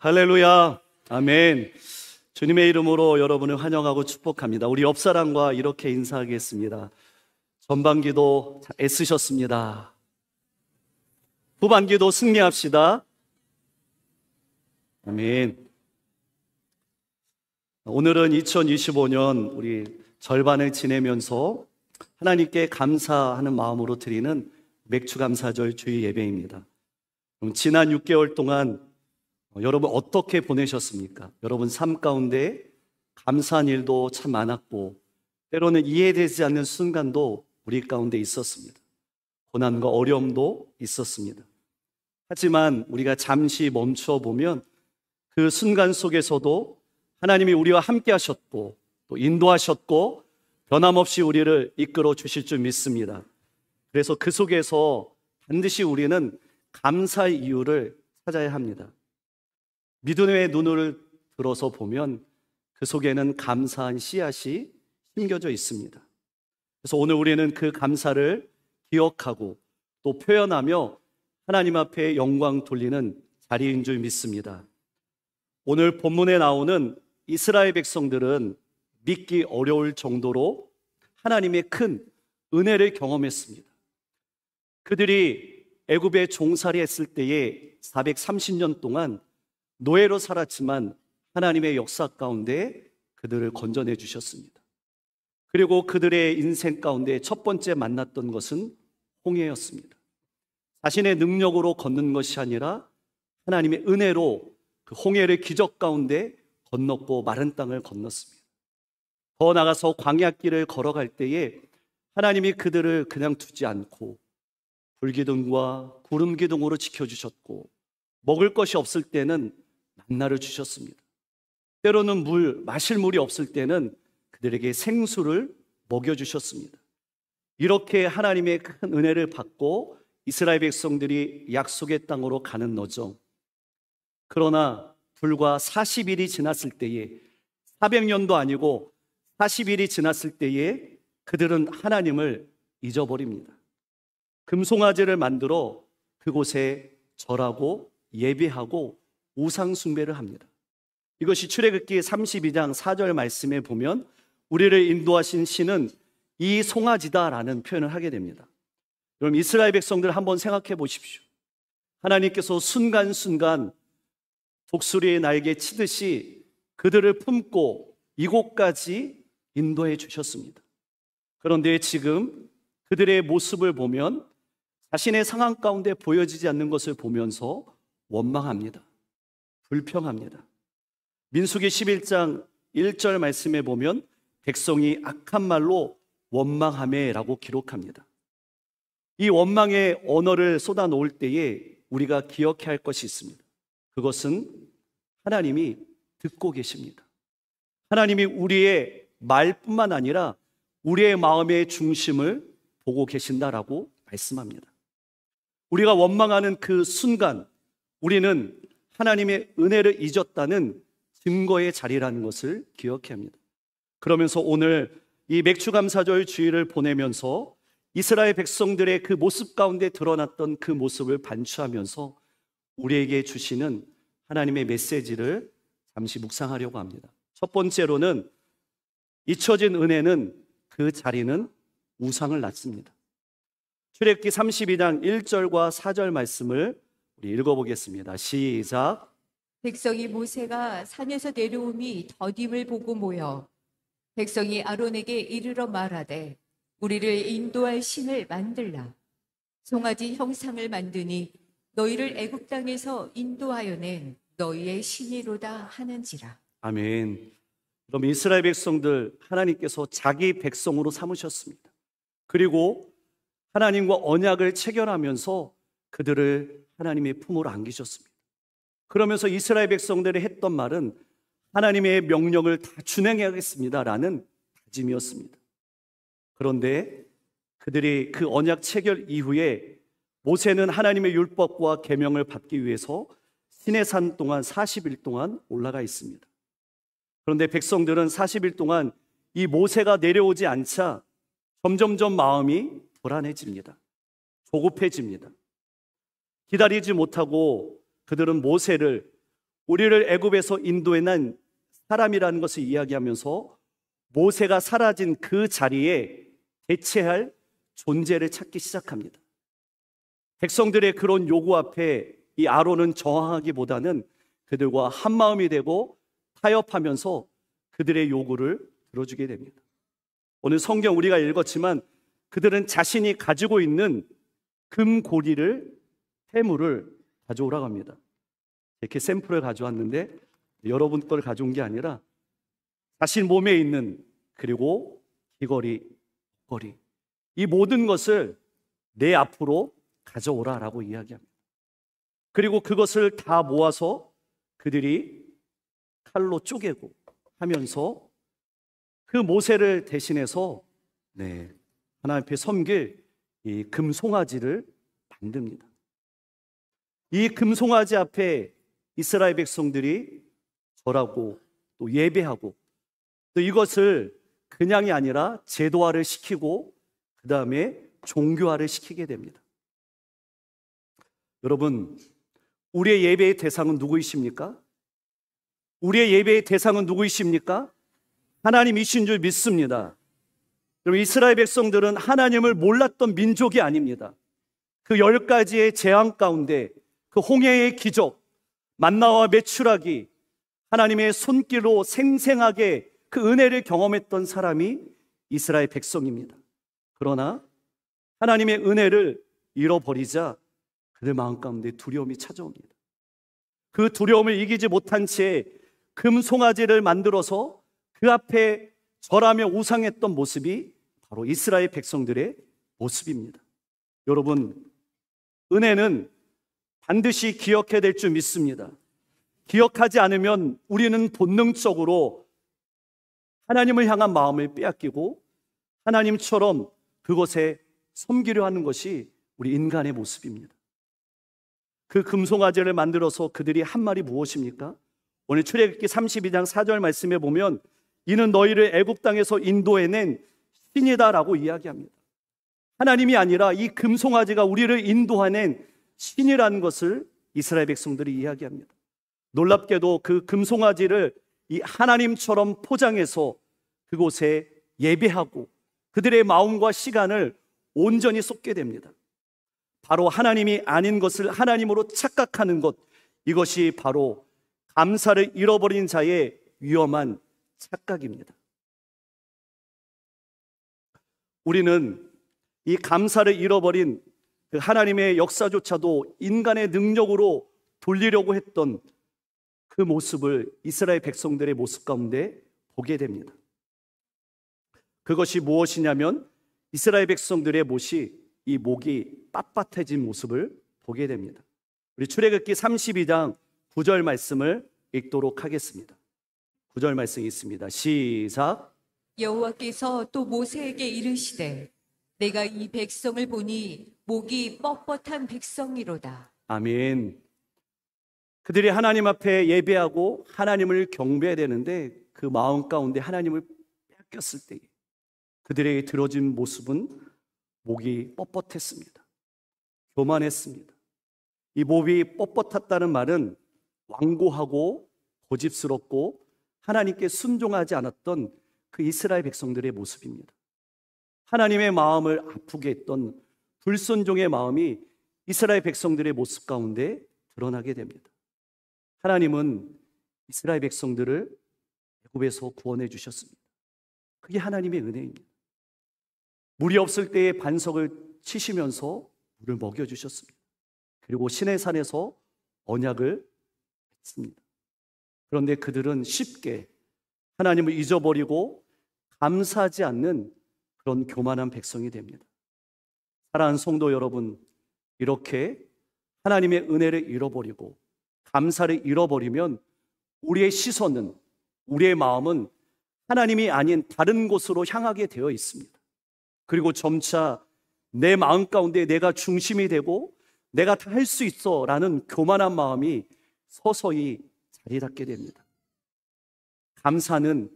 할렐루야, 아멘. 주님의 이름으로 여러분을 환영하고 축복합니다. 우리 옆사람과 이렇게 인사하겠습니다. 전반기도 애쓰셨습니다. 후반기도 승리합시다. 아멘. 오늘은 2025년 우리 절반을 지내면서 하나님께 감사하는 마음으로 드리는 맥주감사절 주일 예배입니다. 그럼 지난 6개월 동안 여러분 어떻게 보내셨습니까? 여러분 삶 가운데 감사한 일도 참 많았고 때로는 이해되지 않는 순간도 우리 가운데 있었습니다. 고난과 어려움도 있었습니다. 하지만 우리가 잠시 멈춰 보면 그 순간 속에서도 하나님이 우리와 함께 하셨고 또 인도하셨고 변함없이 우리를 이끌어 주실 줄 믿습니다. 그래서 그 속에서 반드시 우리는 감사의 이유를 찾아야 합니다. 믿음의 눈을 들어서 보면 그 속에는 감사한 씨앗이 심겨져 있습니다. 그래서 오늘 우리는 그 감사를 기억하고 또 표현하며 하나님 앞에 영광 돌리는 자리인 줄 믿습니다. 오늘 본문에 나오는 이스라엘 백성들은 믿기 어려울 정도로 하나님의 큰 은혜를 경험했습니다. 그들이 애굽에 종살이 했을 때에 430년 동안 노예로 살았지만 하나님의 역사 가운데 그들을 건져내 주셨습니다. 그리고 그들의 인생 가운데 첫 번째 만났던 것은 홍해였습니다. 자신의 능력으로 걷는 것이 아니라 하나님의 은혜로 그 홍해를 기적 가운데 건넜고 마른 땅을 건넜습니다. 더 나아가서 광야길을 걸어갈 때에 하나님이 그들을 그냥 두지 않고 불기둥과 구름기둥으로 지켜주셨고 먹을 것이 없을 때는 만나를 주셨습니다. 때로는 마실 물이 없을 때는 그들에게 생수를 먹여주셨습니다. 이렇게 하나님의 큰 은혜를 받고 이스라엘 백성들이 약속의 땅으로 가는 여정. 그러나 불과 40일이 지났을 때에 400년도 아니고 40일이 지났을 때에 그들은 하나님을 잊어버립니다. 금송아지를 만들어 그곳에 절하고 예배하고 우상 숭배를 합니다. 이것이 출애굽기 32장 4절 말씀에 보면 우리를 인도하신 신은 이 송아지다라는 표현을 하게 됩니다. 여러분 이스라엘 백성들 한번 생각해 보십시오. 하나님께서 순간순간 독수리의 날개 치듯이 그들을 품고 이곳까지 인도해 주셨습니다. 그런데 지금 그들의 모습을 보면 자신의 상황 가운데 보여지지 않는 것을 보면서 원망합니다. 불평합니다. 민수기 11장 1절 말씀에 보면 백성이 악한 말로 원망하매라고 기록합니다. 이 원망의 언어를 쏟아놓을 때에 우리가 기억해야 할 것이 있습니다. 그것은 하나님이 듣고 계십니다. 하나님이 우리의 말뿐만 아니라 우리의 마음의 중심을 보고 계신다라고 말씀합니다. 우리가 원망하는 그 순간 우리는 하나님의 은혜를 잊었다는 증거의 자리라는 것을 기억해야 합니다. 그러면서 오늘 이 맥주감사절 주일을 보내면서 이스라엘 백성들의 그 모습 가운데 드러났던 그 모습을 반추하면서 우리에게 주시는 하나님의 메시지를 잠시 묵상하려고 합니다. 첫 번째로는 잊혀진 은혜는 그 자리는 우상을 낳습니다. 출애굽기 32장 1절과 4절 말씀을 우리 읽어보겠습니다. 시작. 백성이 모세가 산에서 내려옴이 더딤을 보고 모여 백성이 아론에게 이르러 말하되 우리를 인도할 신을 만들라. 송아지 형상을 만드니 너희를 애굽 땅에서 인도하여 낸 너희의 신이로다 하는지라. 아멘. 그럼 이스라엘 백성들 하나님께서 자기 백성으로 삼으셨습니다. 그리고 하나님과 언약을 체결하면서 그들을 하나님의 품으로 안기셨습니다. 그러면서 이스라엘 백성들이 했던 말은 하나님의 명령을 다 준행하겠습니다라는 다짐이었습니다. 그런데 그들이 그 언약 체결 이후에 모세는 하나님의 율법과 계명을 받기 위해서 시내산 동안 40일 동안 올라가 있습니다. 그런데 백성들은 40일 동안 이 모세가 내려오지 않자 점점점 마음이 불안해집니다. 조급해집니다. 기다리지 못하고 그들은 모세를 우리를 애굽에서 인도해낸 사람이라는 것을 이야기하면서 모세가 사라진 그 자리에 대체할 존재를 찾기 시작합니다. 백성들의 그런 요구 앞에 이 아론은 저항하기보다는 그들과 한마음이 되고 타협하면서 그들의 요구를 들어주게 됩니다. 오늘 성경 우리가 읽었지만 그들은 자신이 가지고 있는 금고리를, 태물을 가져오라고 합니다. 이렇게 샘플을 가져왔는데 여러분 걸 가져온 게 아니라 자신 몸에 있는, 그리고 귀걸이, 목걸이, 이 모든 것을 내 앞으로 가져오라라고 이야기합니다. 그리고 그것을 다 모아서 그들이 칼로 쪼개고 하면서 그 모세를 대신해서 하나님 앞에 섬길 이 금송아지를 만듭니다. 이 금송아지 앞에 이스라엘 백성들이 절하고 또 예배하고, 또 이것을 그냥이 아니라 제도화를 시키고 그 다음에 종교화를 시키게 됩니다. 여러분, 우리의 예배의 대상은 누구이십니까? 우리의 예배의 대상은 누구이십니까? 하나님이신 줄 믿습니다. 여러분, 이스라엘 백성들은 하나님을 몰랐던 민족이 아닙니다. 그 10가지의 재앙 가운데 그 홍해의 기적, 만나와 메추라기, 하나님의 손길로 생생하게 그 은혜를 경험했던 사람이 이스라엘 백성입니다. 그러나 하나님의 은혜를 잃어버리자 그들 마음 가운데 두려움이 찾아옵니다. 그 두려움을 이기지 못한 채 금송아지를 만들어서 그 앞에 절하며 우상했던 모습이 바로 이스라엘 백성들의 모습입니다. 여러분, 은혜는 반드시 기억해야 될 줄 믿습니다. 기억하지 않으면 우리는 본능적으로 하나님을 향한 마음을 빼앗기고 하나님처럼 그것에 섬기려 하는 것이 우리 인간의 모습입니다. 그 금송아지를 만들어서 그들이 한 말이 무엇입니까? 오늘 출애굽기 32장 4절 말씀에 보면 이는 너희를 애굽 땅에서 인도해낸 신이다라고 이야기합니다. 하나님이 아니라 이 금송아지가 우리를 인도해낸 신이라는 것을 이스라엘 백성들이 이야기합니다. 놀랍게도 그 금송아지를 이 하나님처럼 포장해서 그곳에 예배하고 그들의 마음과 시간을 온전히 쏟게 됩니다. 바로 하나님이 아닌 것을 하나님으로 착각하는 것, 이것이 바로 감사를 잃어버린 자의 위험한 착각입니다. 우리는 이 감사를 잃어버린 그 하나님의 역사조차도 인간의 능력으로 돌리려고 했던 그 모습을 이스라엘 백성들의 모습 가운데 보게 됩니다. 그것이 무엇이냐면 이스라엘 백성들의 이 목이 빳빳해진 모습을 보게 됩니다. 우리 출애굽기 32장 9절 말씀을 읽도록 하겠습니다. 9절 말씀이 있습니다. 시작. 여호와께서 또 모세에게 이르시되 내가 이 백성을 보니 목이 뻣뻣한 백성이로다. 아멘. 그들이 하나님 앞에 예배하고 하나님을 경배해야 되는데 그 마음 가운데 하나님을 뺏겼을 때 그들에게 들어진 모습은 목이 뻣뻣했습니다. 교만했습니다. 이 목이 뻣뻣했다는 말은 완고하고 고집스럽고 하나님께 순종하지 않았던 그 이스라엘 백성들의 모습입니다. 하나님의 마음을 아프게 했던 불순종의 마음이 이스라엘 백성들의 모습 가운데 드러나게 됩니다. 하나님은 이스라엘 백성들을 애굽에서 구원해 주셨습니다. 그게 하나님의 은혜입니다. 물이 없을 때에 반석을 치시면서 물을 먹여주셨습니다. 그리고 시내산에서 언약을 했습니다. 그런데 그들은 쉽게 하나님을 잊어버리고 감사하지 않는 그런 교만한 백성이 됩니다. 사랑하는 성도 여러분, 이렇게 하나님의 은혜를 잃어버리고 감사를 잃어버리면 우리의 시선은, 우리의 마음은 하나님이 아닌 다른 곳으로 향하게 되어 있습니다. 그리고 점차 내 마음 가운데 내가 중심이 되고 내가 다 할 수 있어 라는 교만한 마음이 서서히 자리 잡게 됩니다. 감사는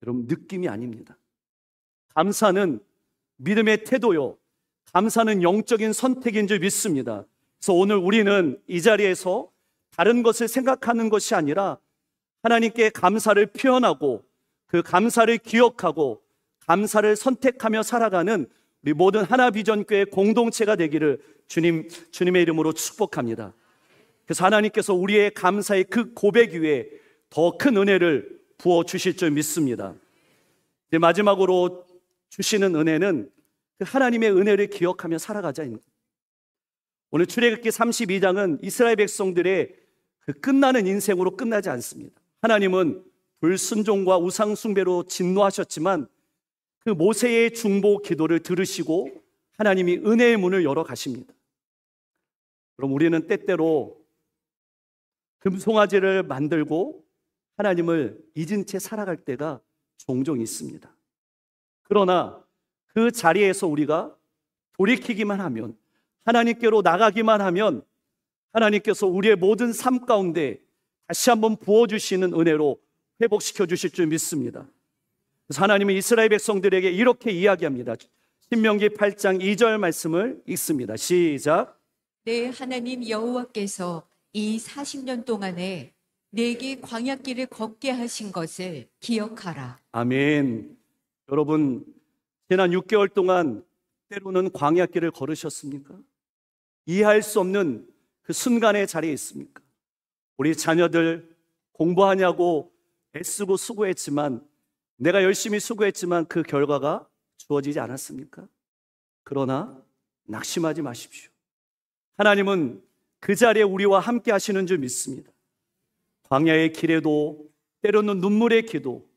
여러분 느낌이 아닙니다. 감사는 믿음의 태도요, 감사는 영적인 선택인 줄 믿습니다. 그래서 오늘 우리는 이 자리에서 다른 것을 생각하는 것이 아니라 하나님께 감사를 표현하고 그 감사를 기억하고 감사를 선택하며 살아가는 우리 모든 하나비전교회 공동체가 되기를 주님의 이름으로 축복합니다. 그래서 하나님께서 우리의 감사의 그 고백 위에 더 큰 은혜를 부어주실 줄 믿습니다. 이제 마지막으로 주시는 은혜는 그 하나님의 은혜를 기억하며 살아가자입니다. 오늘 출애굽기 32장은 이스라엘 백성들의 그 끝나는 인생으로 끝나지 않습니다. 하나님은 불순종과 우상 숭배로 진노하셨지만 그 모세의 중보 기도를 들으시고 하나님이 은혜의 문을 열어 가십니다. 그럼 우리는 때때로 금송아지를 만들고 하나님을 잊은 채 살아갈 때가 종종 있습니다. 그러나 그 자리에서 우리가 돌이키기만 하면, 하나님께로 나가기만 하면 하나님께서 우리의 모든 삶 가운데 다시 한번 부어주시는 은혜로 회복시켜 주실 줄 믿습니다. 그래서 하나님은 이스라엘 백성들에게 이렇게 이야기합니다. 신명기 8장 2절 말씀을 읽습니다. 시작. 내 하나님 여호와께서 이 40년 동안에 내게 광야길을 걷게 하신 것을 기억하라. 아멘. 여러분, 지난 6개월 동안 때로는 광야길을 걸으셨습니까? 이해할 수 없는 그 순간의 자리에 있습니까? 우리 자녀들 공부하냐고 애쓰고 수고했지만, 내가 열심히 수고했지만 그 결과가 주어지지 않았습니까? 그러나 낙심하지 마십시오. 하나님은 그 자리에 우리와 함께 하시는 줄 믿습니다. 광야의 길에도, 때로는 눈물의 기도,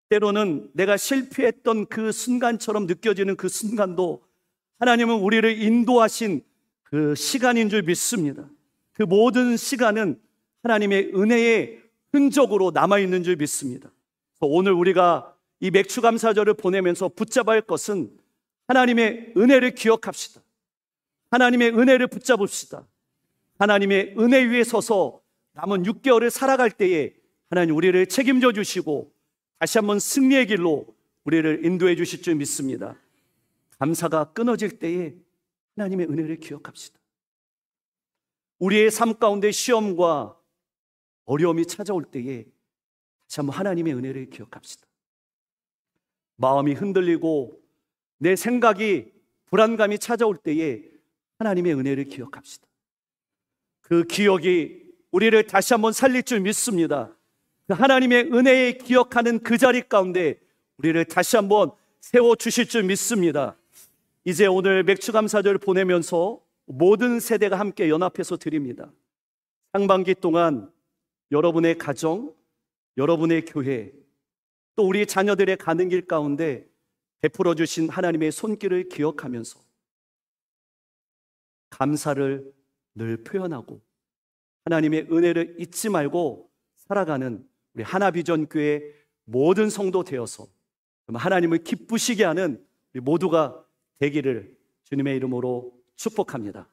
때로는 내가 실패했던 그 순간처럼 느껴지는 그 순간도 하나님은 우리를 인도하신 그 시간인 줄 믿습니다. 그 모든 시간은 하나님의 은혜의 흔적으로 남아있는 줄 믿습니다. 오늘 우리가 이 맥추감사절을 보내면서 붙잡아야 할 것은 하나님의 은혜를 기억합시다. 하나님의 은혜를 붙잡읍시다. 하나님의 은혜 위에 서서 남은 6개월을 살아갈 때에 하나님 우리를 책임져 주시고 다시 한번 승리의 길로 우리를 인도해 주실 줄 믿습니다. 감사가 끊어질 때에 하나님의 은혜를 기억합시다. 우리의 삶 가운데 시험과 어려움이 찾아올 때에 다시 한번 하나님의 은혜를 기억합시다. 마음이 흔들리고 내 생각이 불안감이 찾아올 때에 하나님의 은혜를 기억합시다. 그 기억이 우리를 다시 한번 살릴 줄 믿습니다. 그 하나님의 은혜에 기억하는 그 자리 가운데 우리를 다시 한번 세워주실 줄 믿습니다. 이제 오늘 맥추감사절 보내면서 모든 세대가 함께 연합해서 드립니다. 상반기 동안 여러분의 가정, 여러분의 교회, 또 우리 자녀들의 가는 길 가운데 베풀어 주신 하나님의 손길을 기억하면서 감사를 늘 표현하고 하나님의 은혜를 잊지 말고 살아가는 우리 하나비전교회 모든 성도 되어서 하나님을 기쁘시게 하는 우리 모두가 되기를 주님의 이름으로 축복합니다.